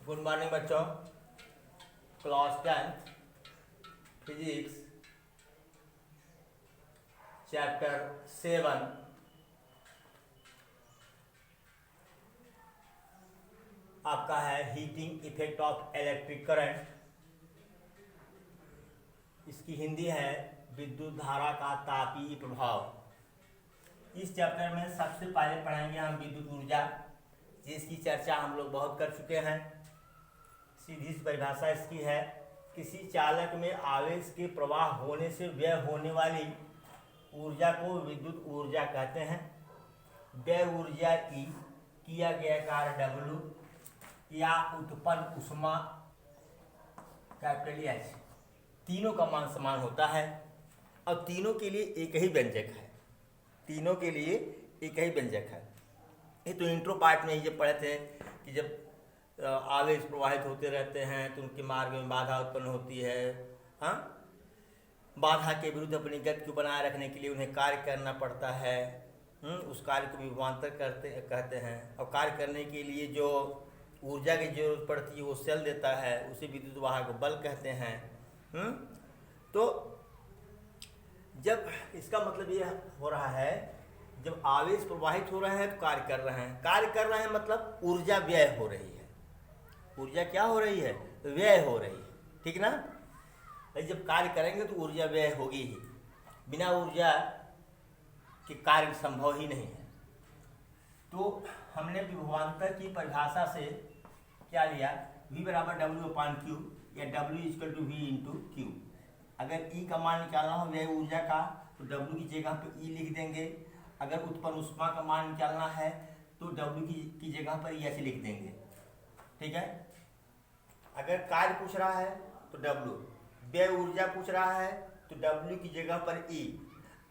Good morning बच्चों। Class 10 physics chapter 7 आपका है heating effect of electric current. इसकी हिंदी है विद्युत धारा का तापीय प्रभाव। इस चैप्टर में सबसे पहले पढ़ेंगे हम विद्युत ऊर्जा, जिसकी चर्चा हम लोग बहुत कर चुके हैं। सीधी सी परिभाषा इसकी है, किसी चालक में आवेश के प्रवाह होने से व्यय होने वाली ऊर्जा को विद्युत ऊर्जा कहते हैं। व्यय ऊर्जा ई किया गया कार्य W या उत्पन्न ऊष्मा कैपिटल H, तीनों का मान समान होता है और तीनों के लिए एक ही व्यंजक है। तीनों के लिए एक ही व्यंजक है। ये तो इंट्रो पार्ट में ही जब पढ़े थे कि जब आवेश प्रवाहित होते रहते हैं तो उनके मार्ग में बाधा उत्पन्न होती है। हाँ, बाधा के विरुद्ध अपनी गति को बनाए रखने के लिए उन्हें कार्य करना पड़ता है। उस कार्य को विभवांतर कहते हैं। और कार्य करने के लिए जो ऊर्जा की जरूरत पड़ती है वो सेल देता है, उसे विद्युत वाहक बल कहते हैं। तो जब इसका मतलब ये हो रहा है, जब आवेश प्रवाहित हो रहे हैं तो कार्य कर रहे हैं। कार्य कर रहे हैं मतलब ऊर्जा व्यय हो रही है। ऊर्जा क्या हो रही है? व्यय हो रही है, ठीक ना। जब कार्य करेंगे तो ऊर्जा व्यय होगी ही। बिना ऊर्जा के कार्य संभव ही नहीं है। तो हमने विभवांतर की परिभाषा से क्या लिया, V बराबर W/Q या W=V/Q। अगर E का मान निकालना हो व्यय ऊर्जा का तो W की जगह पर E लिख देंगे। अगर उत्पन्न ऊष्मा का मान निकालना है तो W की जगह पर E ऐसे लिख देंगे, ठीक है। अगर कार्य पूछ रहा है तो W, व्यय ऊर्जा पूछ रहा है तो W की जगह पर E,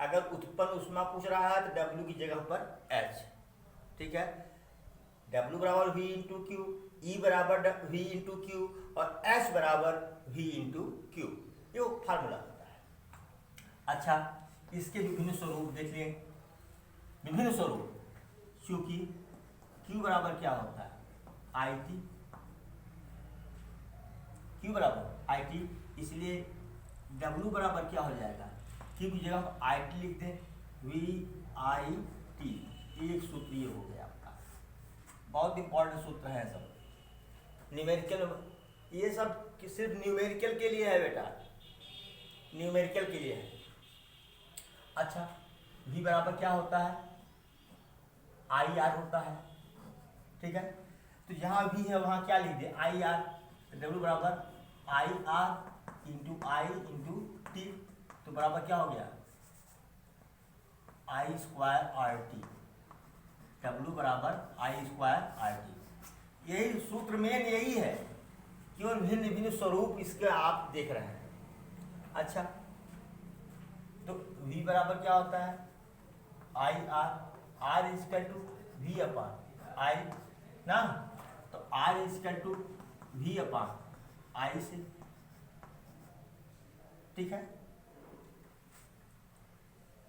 अगर उत्पन्न ऊष्मा पूछ रहा है तो W की जगह पर H, ठीक है। W बराबर V/Q, E बराबर V/Q और H बराबर V/Q, ये फार्मूला होता है। अच्छा, इसके विभिन्न स्वरूप देख लिए। विभिन्न स्वरूप, क्योंकि Q बराबर क्या होता है? IT, Q बराबर IT, इसलिए W बराबर क्या हो जाएगा? Q की जगह हम IT लिख दें, VIT। एक सूत्र ये हो गया आपका। बहुत इंपॉर्टेंट सूत्र है सब, न्यूमेरिकल। ये सब सिर्फ न्यूमेरिकल के लिए है बेटा, न्यूमेरिकल के लिए है। अच्छा, V बराबर क्या होता है? IR होता है, ठीक है। तो जहाँ V है वहाँ क्या लिख दे? IR। W बराबर IR इंटू I/T, तो बराबर क्या हो गया? I²RT। W बराबर I²RT। यही सूत्र मेन यही है, केवल भिन्न भिन्न स्वरूप इसके आप देख रहे हैं। अच्छा, तो V बराबर क्या होता है? IR, R=V/I ना, तो R=V/I से, ठीक है।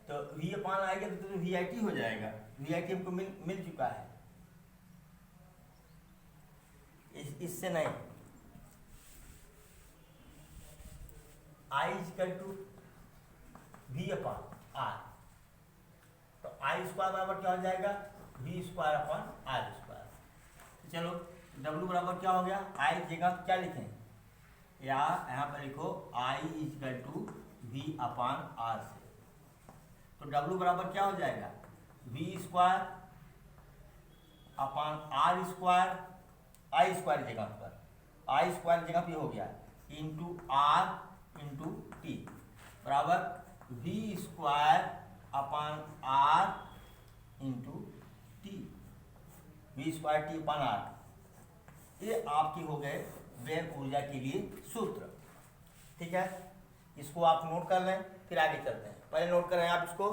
तो V/I के तो VIT हो जाएगा। VIT हमको मिल चुका है, इससे नहीं। I=V/R, तो I² बराबर क्या हो जाएगा? V²/R²। तो चलो, W बराबर क्या हो गया? I जगह क्या लिखें, या यहाँ पर लिखो I=V/R से। तो W बराबर क्या हो जाएगा? V²/R², I² जगह पर, I² जगह पे हो गया इंटू R/T बराबर V²/R/T, V²T/R। ये आपके हो गए व्यय ऊर्जा के लिए सूत्र, ठीक है। इसको आप नोट कर लें, फिर आगे चलते हैं। पहले नोट करें आप इसको।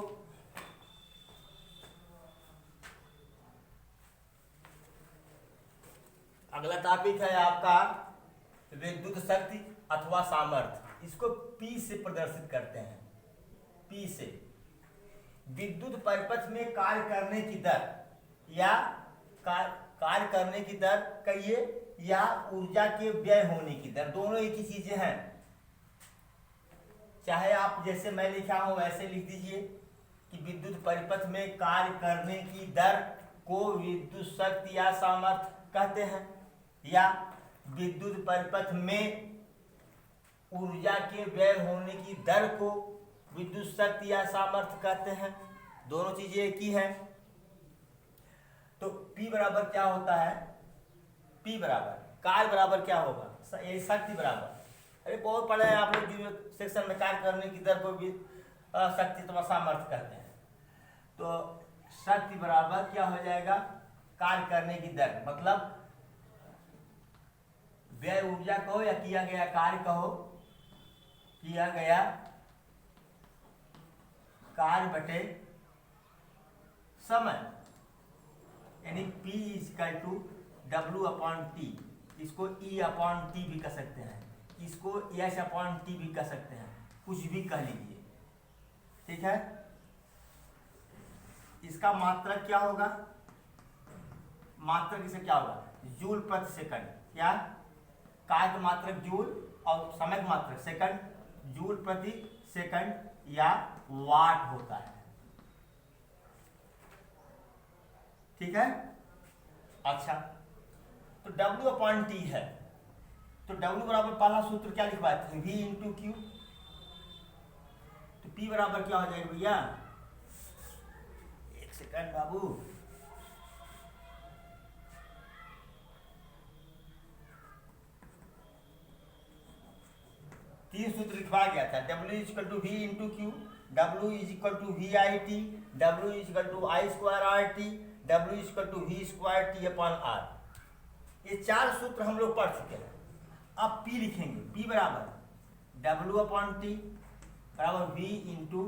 अगला टॉपिक है आपका विद्युत शक्ति अथवा सामर्थ्य। इसको P से प्रदर्शित करते हैं। P से विद्युत परिपथ में कार्य करने की दर या कार्य करने की दर कहिए या ऊर्जा के व्यय होने की दर, दोनों एक ही चीजें हैं। चाहे आप जैसे मैं लिखा हूं वैसे लिख दीजिए कि विद्युत परिपथ में कार्य करने की दर को विद्युत शक्ति या सामर्थ्य कहते हैं, या विद्युत परिपथ में ऊर्जा के व्यय होने की दर को विद्युत शक्ति या सामर्थ्य कहते हैं। दोनों चीजें एक ही हैं। तो P बराबर क्या होता है? P बराबर कार्य बराबर क्या होगा? ये शक्ति बराबर, अरे बहुत पढ़े हैं आप लोग सेक्शन में, कार्य करने की दर को भी शक्ति अथवा सामर्थ्य कहते हैं। तो शक्ति बराबर क्या हो जाएगा? कार्य करने की दर, मतलब व्यय ऊर्जा कहो या किया गया कार्य कहो, किया गया कार्य बटे समय, यानी P equal to W upon T. इसको E अपॉन टी भी कह सकते हैं, इसको S अपॉन टी भी कह सकते हैं, कुछ भी कह लीजिए, ठीक है। इसका मात्रक क्या होगा? मात्रक इसे क्या होगा? जूल प्रति सेकंड। या कार्य का मात्रक जूल और समय का मात्रक सेकंड, जूल प्रति सेकंड या वाट होता है, ठीक है। अच्छा, तो W अपॉन टी है, तो W बराबर पहला सूत्र क्या लिखवाए थे? V into Q. तो P बराबर क्या हो जाएगा भैया? एक सेकंड बाबू, तीन सूत्र लिखवा गया था। W equal to V into Q, W equal to V I T, W equal to I square R T, W equal to V square T upon R. ये चार सूत्र हम लोग पढ़ चुके हैं। अब P लिखेंगे, P बराबर W अपॉन टी बराबर V into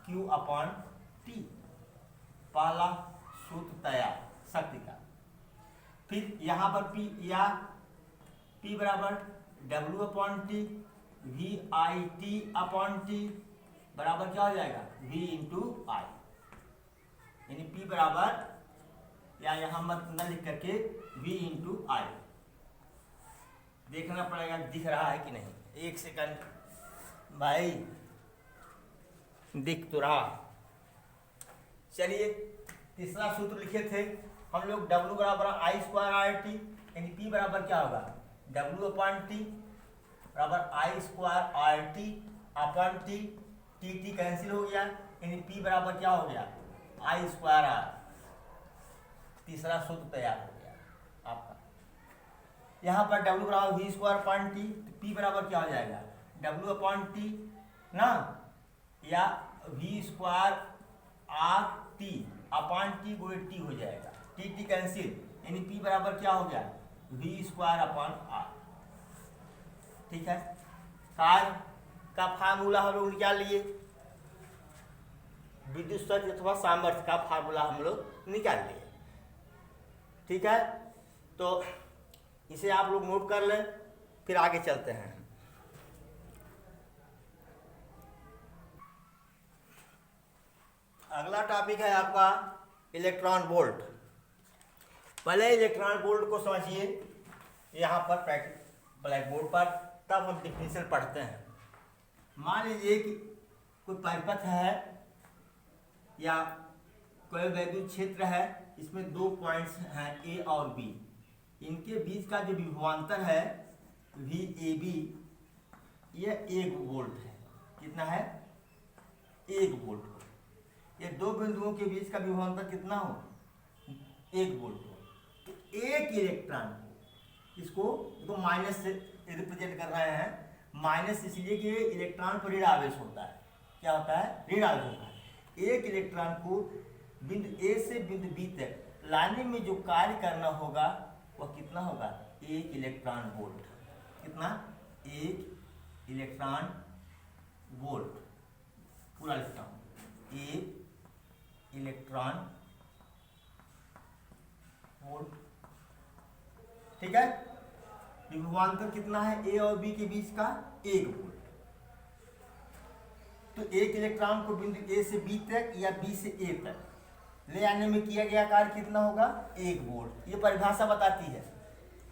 Q upon T. पहला सूत्र तैयार शक्ति का। फिर यहाँ पर P या P बराबर W upon T V I T upon T बराबर क्या हो जाएगा? V इंटू आई, यानी P बराबर, या यहाँ मत न लिख करके V इंटू आई। देखना पड़ेगा दिख रहा है कि नहीं। एक सेकंड भाई, दिख तो रहा। चलिए तीसरा सूत्र लिखे थे हम लोग, W बराबर आई स्क्वायर आर टी, यानी P बराबर क्या होगा? W अपॉन टी बराबर I square R T upon T. T cancel हो गया, यानी P बराबर क्या हो गया? I square R. तीसरा सूत्र तैयार हो गया आपका। यहाँ पर W बराबर वी स्क्वायर अपॉन टी, तो P बराबर क्या हो जाएगा? W अपॉन टी ना, या V square R T upon T गुणे टी हो जाएगा। टी कैंसिल, यानी P बराबर क्या हो गया? वी स्क्वायर अपॉन आर, ठीक है। कार्य का फार्मूला हम लोग निकाल लिए, विद्युत शक्ति अथवा सामर्थ्य का फार्मूला हम लोग निकाल लिए, ठीक है। तो इसे आप लोग नोट कर लें, फिर आगे चलते हैं। अगला टॉपिक है आपका इलेक्ट्रॉन वोल्ट। पहले इलेक्ट्रॉन वोल्ट को समझिए यहाँ पर ब्लैक बोर्ड पर, तब हम डिफिनेशन पढ़ते हैं। मान लीजिए कि कोई परिपथ है या कोई वैद्युत क्षेत्र है, इसमें दो पॉइंट्स हैं ए और बी, इनके बीच का जो विभवांतर है VAB, यह 1 वोल्ट है। कितना है? 1 वोल्ट। ये दो बिंदुओं के बीच का विभवांतर कितना हो? 1 वोल्ट हो। तो एक इलेक्ट्रॉन को, इसको माइनस से रिप्रेजेंट कर रहे हैं, माइनस इसलिए कि इलेक्ट्रॉन पर ऋण आवेश होता है। क्या होता है? ऋण आवेश होता है। एक इलेक्ट्रॉन को बिंदु ए से बिंदु बी तक लाने में जो कार्य करना होगा वह कितना होगा? 1 इलेक्ट्रॉन वोल्ट। कितना? 1 इलेक्ट्रॉन वोल्ट। पूरा लिखता हूं, 1 इलेक्ट्रॉन वोल्ट, ठीक है। विभवांतर कितना है ए और बी के बीच का? 1 वोल्ट। तो एक इलेक्ट्रॉन को बिंदु ए से बी तक या बी से ए तक ले जाने में किया गया कार्य कितना होगा? 1 वोल्ट। ये परिभाषा बताती है,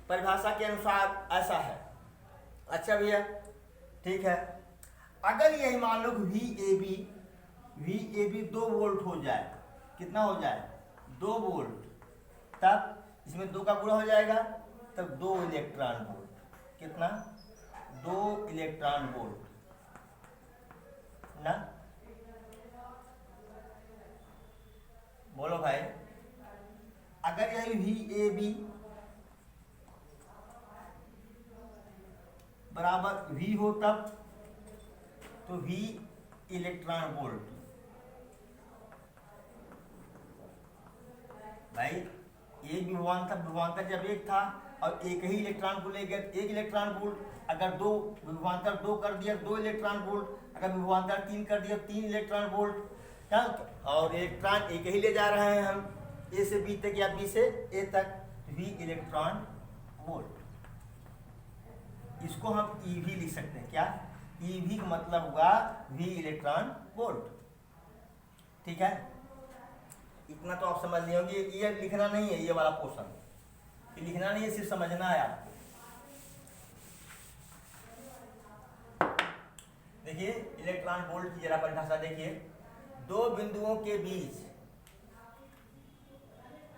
परिभाषा के अनुसार ऐसा है। अच्छा भैया ठीक है, अगर यही मान लो वी ए बी 2 वोल्ट हो जाए, कितना हो जाए? 2 वोल्ट, तब इसमें 2 का गुणा हो जाएगा, तब 2 इलेक्ट्रॉन वोल्ट। कितना? 2 इलेक्ट्रॉन वोल्ट ना। बोलो भाई, अगर यही वी ए बी बराबर वी हो तब तो वी इलेक्ट्रॉन वोल्ट। भाई एक विभवांतर, विभवांतर जब एक था और एक ही इलेक्ट्रॉन को ले गया 1 इलेक्ट्रॉन वोल्ट। अगर 2 विभवांतर 2 कर दिया 2 इलेक्ट्रॉन वोल्ट। अगर विभवांतर 3 कर दिया 3 इलेक्ट्रॉन वोल्ट। और इलेक्ट्रॉन एक ही ले जा रहे हैं हम, ए से बी तक या बी से ए तक, वी इलेक्ट्रॉन वोल्ट। इसको हम ईवी लिख सकते हैं। क्या? ईवी का मतलब हुआ वी इलेक्ट्रॉन वोल्ट। ठीक है, इतना तो आप समझ लिए होंगे। ये लिखना नहीं है, ये वाला पोर्शन ये लिखना नहीं है, सिर्फ समझना है आपको। देखिए इलेक्ट्रॉन वोल्ट की जरा परिभाषा देखिए। 2 बिंदुओं के बीच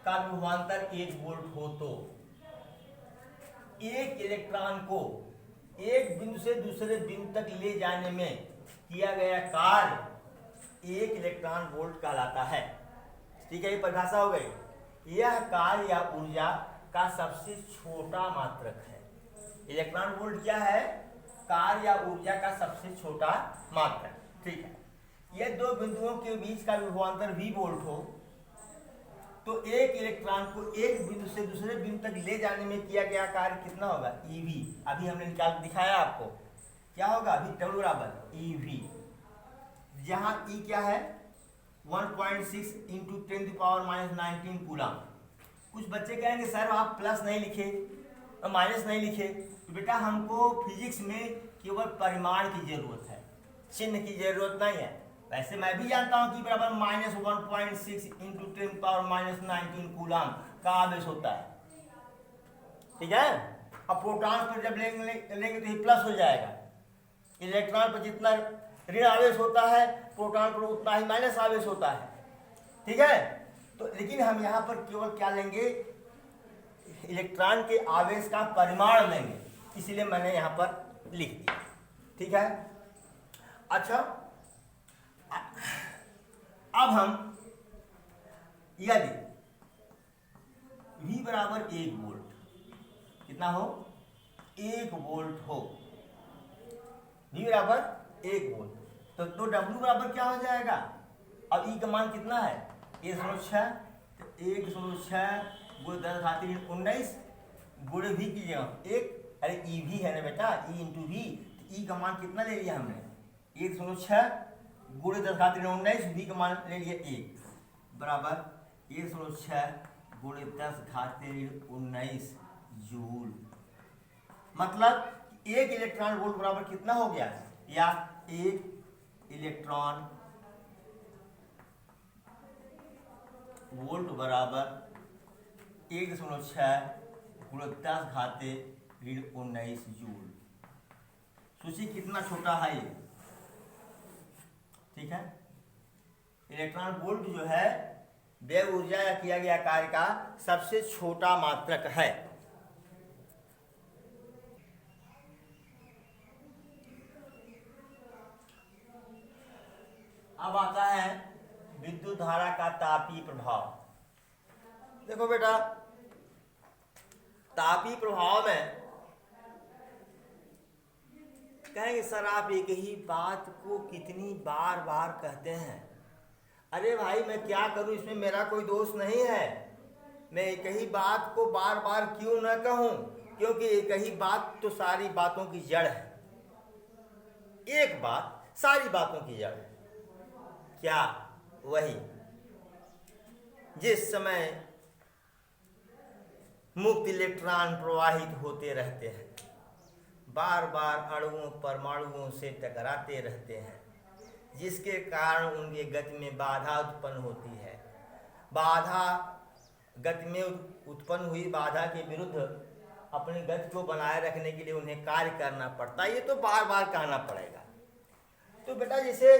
का विभवांतर 1 वोल्ट हो तो एक इलेक्ट्रॉन को एक बिंदु से दूसरे बिंदु तक ले जाने में किया गया कार्य 1 इलेक्ट्रॉन वोल्ट कहलाता है। ठीक है, ये परिभाषा हो गई। यह कार्य या ऊर्जा का सबसे छोटा मात्रक है। इलेक्ट्रॉन वोल्ट क्या है? कार्य या ऊर्जा का सबसे छोटा मात्रक। ठीक है, यह 2 बिंदुओं के बीच का विभवांतर v वोल्ट हो तो एक इलेक्ट्रॉन को एक बिंदु से दूसरे बिंदु तक ले जाने में किया गया कार्य कितना होगा? ईवी। अभी हमने निकाल दिखाया आपको, क्या होगा? अभी W बराबर ईवी, जहां ई क्या है? 1.6 इंटू 10⁻⁻19 कूलम। कुछ बच्चे कहेंगे सर आप प्लस नहीं लिखे और माइनस नहीं लिखे। तो बेटा हमको फिजिक्स में केवल परिमाण की जरूरत है, चिन्ह की जरूरत नहीं है। वैसे मैं भी जानता हूं कि बराबर -1.6 इंटू 10⁻⁻19 कूलम का आवेश होता है। ठीक है, अब प्रोटॉन पर जब लेंगे तो ये प्लस हो जाएगा। इलेक्ट्रॉन पर जितना ऋण आवेश होता है प्रोटॉन पर उतना ही माइनस आवेश होता है। ठीक है, तो लेकिन हम यहाँ पर केवल क्या लेंगे? इलेक्ट्रॉन के आवेश का परिमाण लेंगे, इसलिए मैंने यहाँ पर लिख दिया। ठीक है, अच्छा अब हम यदि V बराबर 1 वोल्ट, कितना हो? 1 वोल्ट हो, V बराबर 1 वोल्ट, तो W बराबर क्या हो जाएगा? अब E का मान कितना है? 1.6, तो 1.6 गुणे 10⁻19 गुणे V की जगह 1, अरे EV है ना बेटा, E इंटू V, तो E का मान कितना ले लिया हमने? 1.6 गुणे 10⁻19, V का मान ले लिया 1 बराबर 1.6 गुणे 10⁻19 जूल। मतलब 1 इलेक्ट्रॉन वोल्ट बराबर कितना हो गया? या 1 इलेक्ट्रॉन वोल्ट बराबर 1.6 गुणे 10⁻19 जूल। सोचिए कितना छोटा है ये। ठीक है, इलेक्ट्रॉन वोल्ट जो है व्यय ऊर्जा या किया गया कार्य का सबसे छोटा मात्रक है। अब आता है विद्युत धारा का तापीय प्रभाव। देखो बेटा, तापीय प्रभाव में कहेंगे सर आप एक ही बात को कितनी बार बार कहते हैं। अरे भाई मैं क्या करूं, इसमें मेरा कोई दोष नहीं है। मैं एक ही बात को बार बार क्यों न कहूं, क्योंकि एक ही बात तो सारी बातों की जड़ है। एक बात सारी बातों की जड़ है। क्या? वही जिस समय मुक्त इलेक्ट्रॉन प्रवाहित होते रहते हैं, बार बार अणुओं परमाणुओं से टकराते रहते हैं, जिसके कारण उनके गति में बाधा उत्पन्न होती है। बाधा, गति में उत्पन्न हुई बाधा के विरुद्ध अपनी गति को बनाए रखने के लिए उन्हें कार्य करना पड़ता है। ये तो बार बार कहना पड़ेगा। तो बेटा जैसे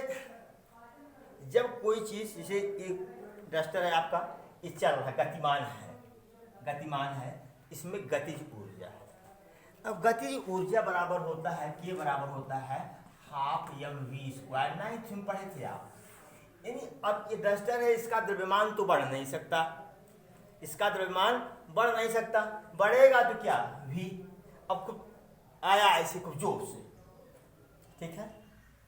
जब कोई चीज़, जैसे एक डस्टर है आपका, ये चल रहा है, गतिमान है, इसमें गतिज ऊर्जा है। अब गतिज ऊर्जा बराबर होता है, के बराबर होता है हाफ mv²। नाइन्थ में पढ़े थे आप। यानी अब ये डस्टर है, इसका द्रव्यमान तो बढ़ नहीं सकता, इसका द्रव्यमान बढ़ नहीं सकता, बढ़ेगा तो क्या v। अब खूब आया ऐसे खूब जोर से, ठीक है,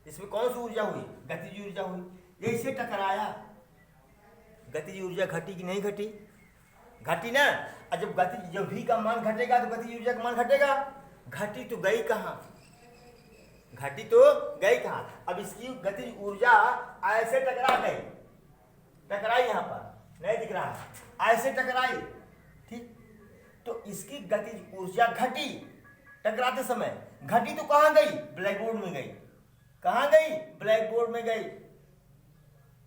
इसमें कौन सी ऊर्जा हुई, गतिज ऊर्जा हुई। ऐसे टकराया, गतिज ऊर्जा घटी कि नहीं घटी, घटी ना। और जब v का मान घटेगा तो गतिज ऊर्जा का मान घटेगा, घटी तो गई कहाँ, घटी तो गई कहाँ। अब इसकी गतिज ऊर्जा ऐसे टकराई, यहाँ पर नहीं दिख रहा है, ऐसे टकराई, ठीक। तो इसकी गतिज ऊर्जा घटी, टकराते समय घटी तो कहाँ गई, ब्लैक बोर्ड में गई। कहाँ गई, ब्लैक बोर्ड में गई।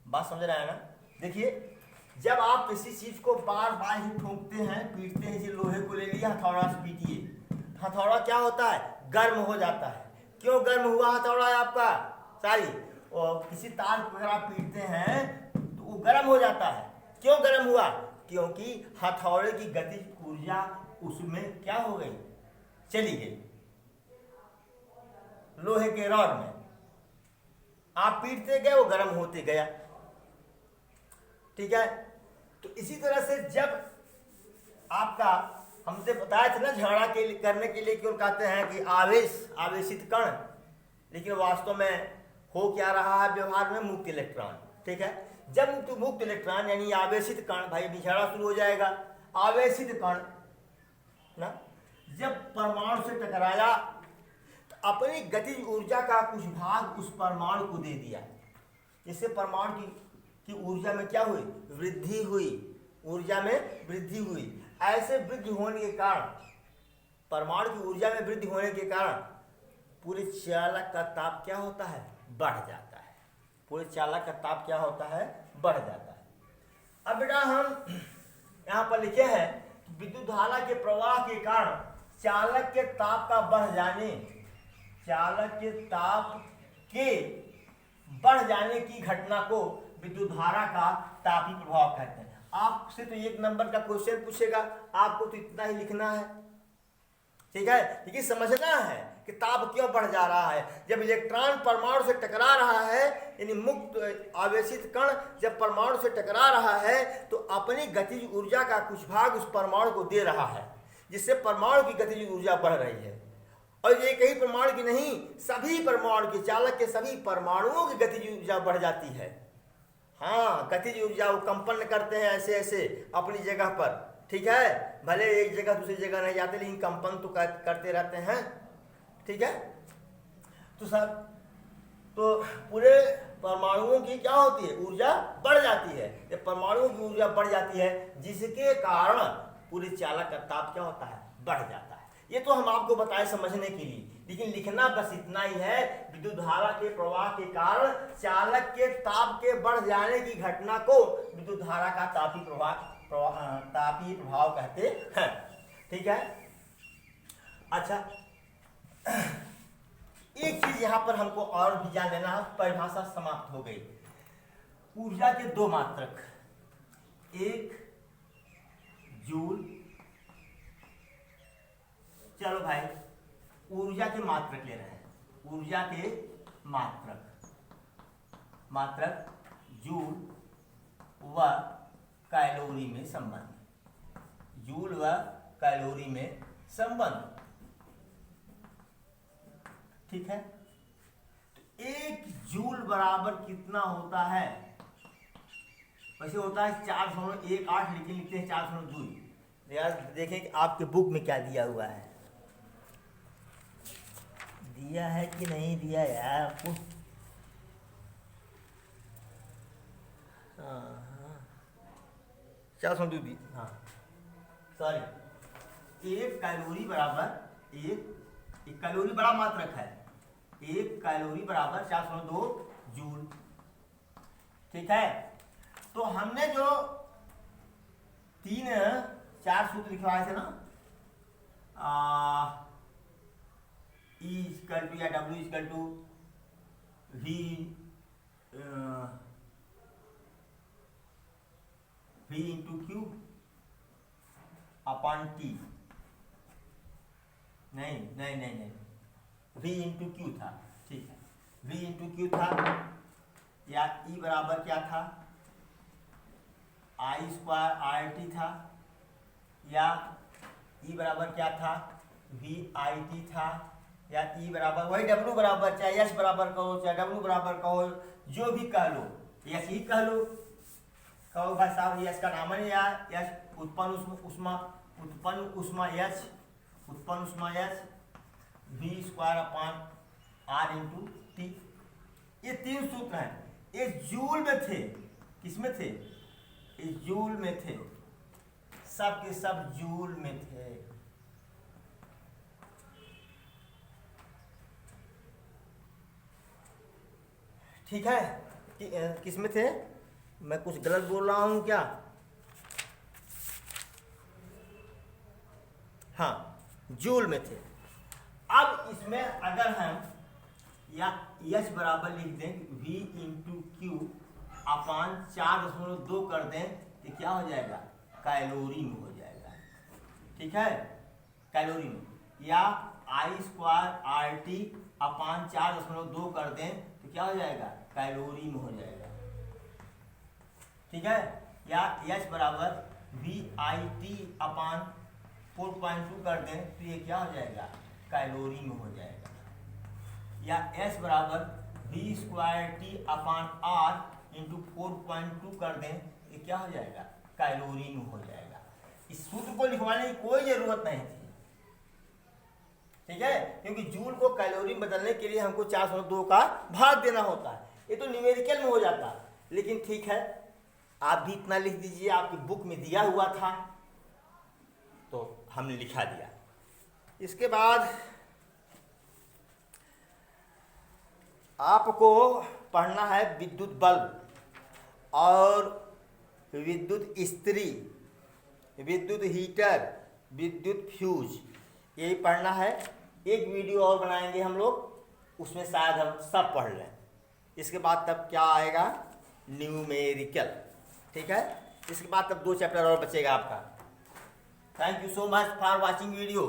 बात समझ रहा है ना। देखिए जब आप किसी चीज को बार बार ही ठोकते हैं, पीटते हैं, जैसे लोहे को ले लिया, हथौड़ा से पीटिए, हथौड़ा क्या होता है, गर्म हो जाता है। क्यों गर्म हुआ हथौड़ा है आपका, सारी, और किसी तार को अगर आप पीटते हैं तो वो गर्म हो जाता है। क्यों गर्म हुआ, क्योंकि हथौड़े की गतिज ऊर्जा उसमें क्या हो गई, चली गई। लोहे के रॉड में आप पीटते गए, वो गर्म होते गया, ठीक है। तो इसी तरह से जब आपका, हमसे बताया था ना, झगड़ा करने के लिए क्यों कहते हैं कि आवेशित कण, लेकिन वास्तव में हो क्या रहा है व्यवहार में, मुक्त इलेक्ट्रॉन, ठीक है। जब मुक्त इलेक्ट्रॉन यानी आवेशित कण, भाई झगड़ा शुरू हो जाएगा। आवेशित कण ना जब परमाणु से टकराया तो अपनी गतिज ऊर्जा का कुछ भाग उस परमाणु को दे दिया, जिससे परमाणु की ऊर्जा में क्या हुई, वृद्धि हुई, ऊर्जा में वृद्धि हुई। ऐसे वृद्धि होने के कारण, परमाणु की ऊर्जा में वृद्धि होने के कारण पूरे चालक का ताप क्या होता है, बढ़ जाता है। पूरे चालक का ताप क्या होता है, बढ़ जाता है। अब बेटा हम यहाँ पर लिखे हैं विद्युत धारा के प्रवाह के कारण चालक के ताप का बढ़ जाने, चालक के ताप के बढ़ जाने की घटना को विद्युत धारा का तापीय प्रभाव कहते हैं। आपसे तो 1 नंबर का क्वेश्चन पूछेगा, आपको तो इतना ही लिखना है, ठीक है। लेकिन समझना है कि ताप क्यों बढ़ जा रहा है। जब इलेक्ट्रॉन परमाणु से टकरा रहा है, यानी मुक्त आवेशित कण जब परमाणु से टकरा रहा है तो अपनी गतिज ऊर्जा का कुछ भाग उस परमाणु को दे रहा है, जिससे परमाणु की गतिज ऊर्जा बढ़ रही है। और ये कई परमाणु की नहीं, सभी परमाणु के, चालक के सभी परमाणुओं की गतिज ऊर्जा बढ़ जाती है। हाँ, गतिज ऊर्जा वो कंपन करते हैं ऐसे ऐसे अपनी जगह पर, ठीक है। भले एक जगह दूसरी जगह नहीं जाते, लेकिन कंपन तो करते रहते हैं, ठीक है। तो सब तो पूरे परमाणुओं की क्या होती है, ऊर्जा बढ़ जाती है। जब परमाणुओं की ऊर्जा बढ़ जाती है, जिसके कारण पूरे चालक का ताप क्या होता है, बढ़ जाता है। ये तो हम आपको बताए समझने के लिए, लेकिन लिखना बस इतना ही है। विद्युत धारा के प्रवाह के कारण चालक के ताप के बढ़ जाने की घटना को विद्युत धारा का तापीय प्रभाव कहते हैं, ठीक है। अच्छा, एक चीज यहां पर हमको और भी जान लेना है, परिभाषा समाप्त हो गई। ऊर्जा के 2 मात्रक, 1 जूल, चलो भाई ऊर्जा के मात्रक ले रहे हैं। ऊर्जा के मात्रक जूल व कैलोरी में संबंध, जूल व कैलोरी में संबंध, ठीक है। तो 1 जूल बराबर कितना होता है, वैसे होता है 4.18, लेकिन लिखते हैं 4 जूल। यार देखें कि आपके बुक में क्या दिया हुआ है, दिया है कि नहीं दिया यार आपको। हाँ 400 हाँ सॉरी, 1 कैलोरी बराबर 1 कैलोरी बड़ा मात्रक है, 1 कैलोरी बराबर 402 जूल, ठीक है। तो हमने जो चार सूत्र लिखवाए थे ना, E इक्वल टू या W equal to V into Q upon T, नहीं, V इंटू क्यू था, ठीक है, V इंटू क्यू था, या E बराबर क्या था, I स्क्वायर RT था, या E बराबर क्या था, VIT था, या E बराबर वही W बराबर, चाहे S बराबर कहो चाहे W बराबर कहो, जो भी कह लो, S ही कह लो, कहो भाई साहब S का नाम है या S उत्पन्न उष्मा H V square upon R into T. ये तीन सूत्र हैं, ये जूल में थे, किसमें थे, ये जूल में थे, सब के सब जूल में थे। ठीक है, किसमें थे, मैं कुछ गलत बोल रहा हूं क्या, हाँ जूल में थे। अब इसमें अगर हम या H बराबर लिख दें V इंटू क्यू अपान 4.2 कर दें तो क्या हो जाएगा, कैलोरी में हो जाएगा, ठीक है, कैलोरी में, या I स्क्वायर RT अपान 4.2 कर दें तो क्या हो जाएगा, कैलोरी में हो जाएगा, ठीक है, या H बराबर VIT अपान 4.2 कर दें तो ये क्या हो जाएगा, कैलोरी में हो जाएगा, या S बराबर V स्क्वायर T अपान R इंटू 4.2 कर दें ये क्या हो जाएगा, कैलोरी में हो जाएगा। इस सूत्र को लिखवाने की कोई जरूरत नहीं थी, ठीक है, क्योंकि जूल को कैलोरी में बदलने के लिए हमको 402 का भाग देना होता है, ये तो न्यूमेरिकल में हो जाता है, लेकिन ठीक है आप भी इतना लिख दीजिए, आपकी बुक में दिया हुआ था तो हमने लिखा दिया। इसके बाद आपको पढ़ना है विद्युत बल्ब और विद्युत इस्त्री, विद्युत हीटर, विद्युत फ्यूज, यही पढ़ना है। एक वीडियो और बनाएंगे हम लोग, उसमें शायद हम सब पढ़ लें। इसके बाद तब क्या आएगा, न्यूमेरिकल, ठीक है, इसके बाद तब 2 चैप्टर और बचेगा आपका। Thank you so much for watching video.